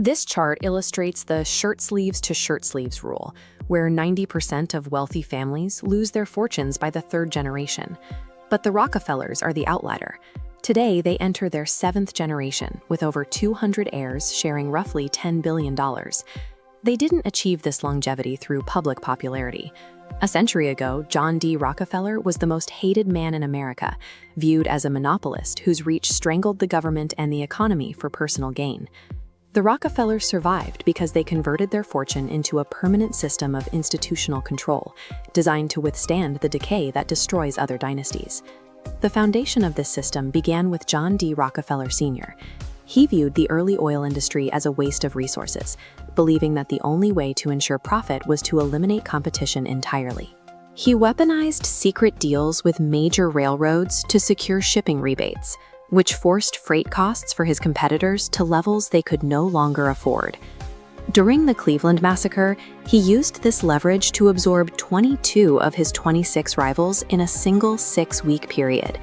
This chart illustrates the shirt sleeves to shirt sleeves rule, where 90% of wealthy families lose their fortunes by the third generation. But the Rockefellers are the outlier. Today, they enter their seventh generation, with over 200 heirs sharing roughly $10 billion. They didn't achieve this longevity through public popularity. A century ago, John D. Rockefeller was the most hated man in America, viewed as a monopolist whose reach strangled the government and the economy for personal gain. The Rockefellers survived because they converted their fortune into a permanent system of institutional control, designed to withstand the decay that destroys other dynasties. The foundation of this system began with John D. Rockefeller Sr. He viewed the early oil industry as a waste of resources, believing that the only way to ensure profit was to eliminate competition entirely. He weaponized secret deals with major railroads to secure shipping rebates, which forced freight costs for his competitors to levels they could no longer afford. During the Cleveland Massacre, he used this leverage to absorb 22 of his 26 rivals in a single 6-week period.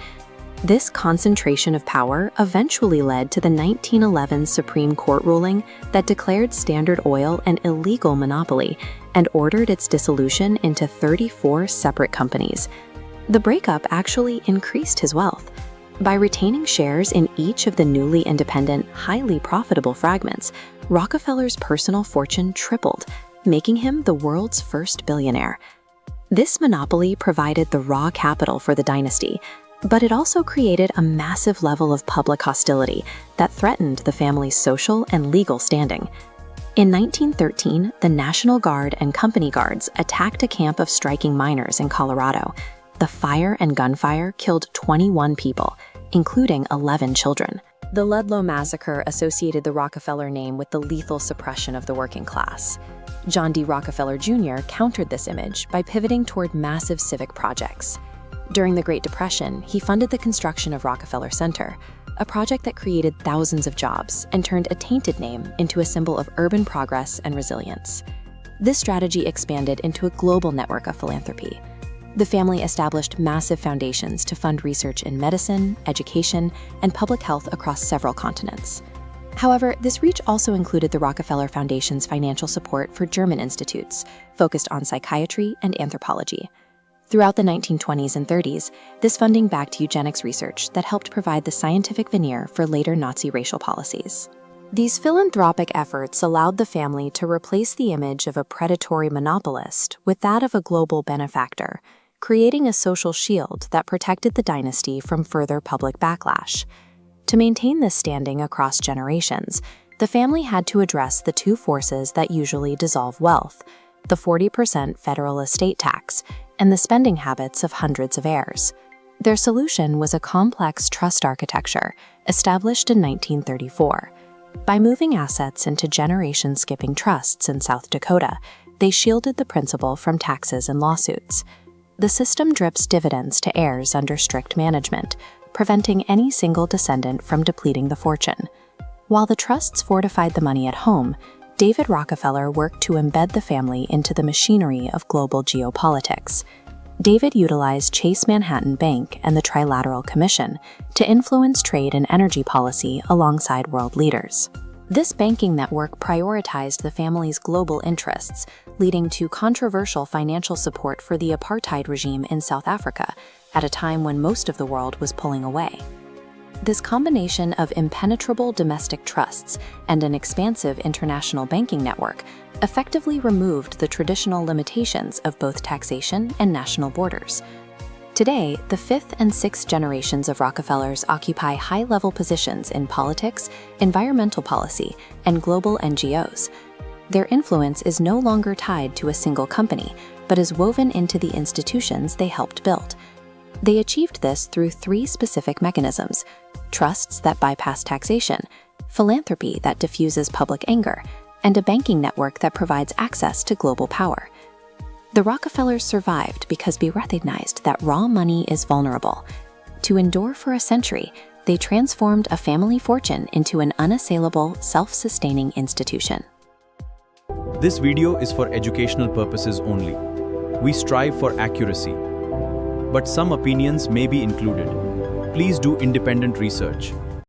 This concentration of power eventually led to the 1911 Supreme Court ruling that declared Standard Oil an illegal monopoly and ordered its dissolution into 34 separate companies. The breakup actually increased his wealth. By retaining shares in each of the newly independent, highly profitable fragments, Rockefeller's personal fortune tripled, making him the world's first billionaire. This monopoly provided the raw capital for the dynasty, but it also created a massive level of public hostility that threatened the family's social and legal standing. In 1913, the National Guard and Company Guards attacked a camp of striking miners in Colorado. The fire and gunfire killed 21 people, including 11 children. The Ludlow Massacre associated the Rockefeller name with the lethal suppression of the working class. John D. Rockefeller Jr. countered this image by pivoting toward massive civic projects. During the Great Depression, he funded the construction of Rockefeller Center, a project that created thousands of jobs and turned a tainted name into a symbol of urban progress and resilience. This strategy expanded into a global network of philanthropy. The family established massive foundations to fund research in medicine, education, and public health across several continents. However, this reach also included the Rockefeller Foundation's financial support for German institutes, focused on psychiatry and anthropology. Throughout the 1920s and 30s, this funding backed eugenics research that helped provide the scientific veneer for later Nazi racial policies. These philanthropic efforts allowed the family to replace the image of a predatory monopolist with that of a global benefactor, creating a social shield that protected the dynasty from further public backlash. To maintain this standing across generations, the family had to address the two forces that usually dissolve wealth: the 40% federal estate tax and the spending habits of hundreds of heirs. Their solution was a complex trust architecture established in 1934. By moving assets into generation-skipping trusts in South Dakota, they shielded the principal from taxes and lawsuits. The system drips dividends to heirs under strict management, preventing any single descendant from depleting the fortune. While the trusts fortified the money at home, David Rockefeller worked to embed the family into the machinery of global geopolitics. David utilized Chase Manhattan Bank and the Trilateral Commission to influence trade and energy policy alongside world leaders. This banking network prioritized the family's global interests, leading to controversial financial support for the apartheid regime in South Africa at a time when most of the world was pulling away. This combination of impenetrable domestic trusts and an expansive international banking network effectively removed the traditional limitations of both taxation and national borders. Today, the fifth and sixth generations of Rockefellers occupy high-level positions in politics, environmental policy, and global NGOs. Their influence is no longer tied to a single company, but is woven into the institutions they helped build. They achieved this through three specific mechanisms: trusts that bypass taxation, philanthropy that diffuses public anger, and a banking network that provides access to global power. The Rockefellers survived because we recognized that raw money is vulnerable. To endure for a century, they transformed a family fortune into an unassailable, self-sustaining institution. This video is for educational purposes only. We strive for accuracy, but some opinions may be included. Please do independent research.